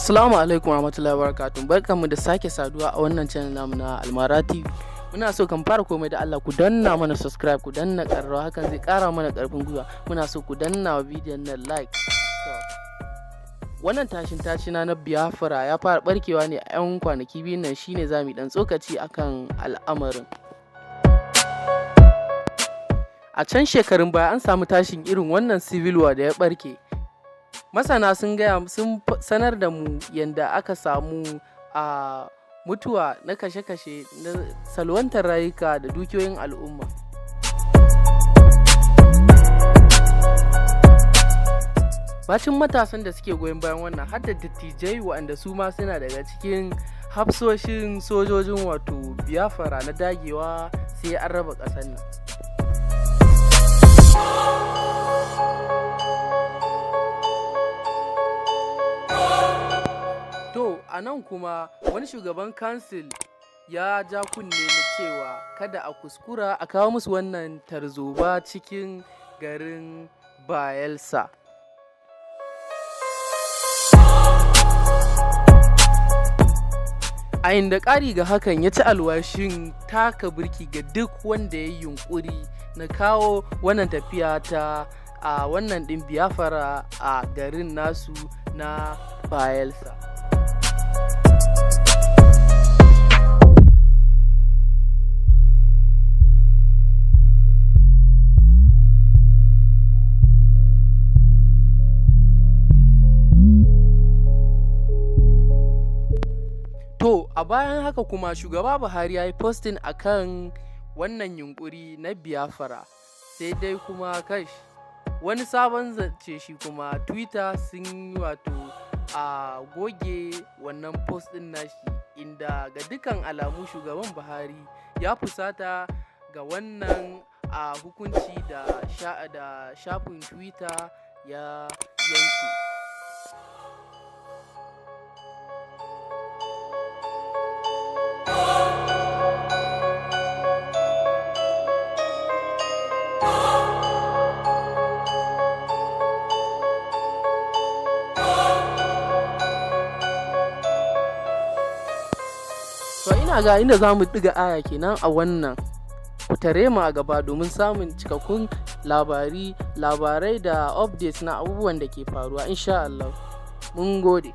Assalamu alaikum warahmatullahi wabarakatuh. Barkanmu da sake saduwa a wannan channel namu na Almara TV. Muna so kan fara komai da Allah ku danna mana subscribe, ku danna ƙararrawa, hakan zai ƙara mana ƙarfin gwiwa. Muna so ku danna wa bidiyon nan like. Wannan tashina na Biafra ya fara barkewa ne a 'yan kwanaki biyun nan, shine zamu dan tsokaci akan al'amarin. A can shekarun baya an samu tashin irin wannan civil war da ya barke. Masana sun sanar da mu yadda aka samu a mutuwa na kashe-kashe na salwantar rayuka da dukiyoyin al'umma. Bacin matasan da suke goyon bayan wannan har da dattijai waɗanda su ma suna daga cikin hafsoshin sojojin wato Biafra na dagewa sai an raba ƙasar nan. A nan kuma wani shugaban kansil ya ja kunne na cewa kada a kuskura a kawo musu wannan tarzoba cikin garin Bayelsa. A inda ƙari ga hakan ya ci alwashin taka birki ga duk wanda ya yi yunƙuri na kawo wannan tafiya ta a wannan ɗin Biafra a garin nasu na Bayelsa. To, a bayan haka kuma Shugaba Buhari yayi posting akan wannan yunkuri na Biafra, sai dai kuma wani sabon zance shi kuma Twitter sun yi wato a goge wannan post din nashi, inda ga dukkan alamu Shugaban Buhari ya fusata ga wannan hukunci da shafin Twitter ya yanke. To ina ga inda za mu ɗiga aya kenan a wannan. Ku tare mu a gaba domin samun cikakkun labarai da updates na abubuwan da ke faruwa insha Allah. Mun gode.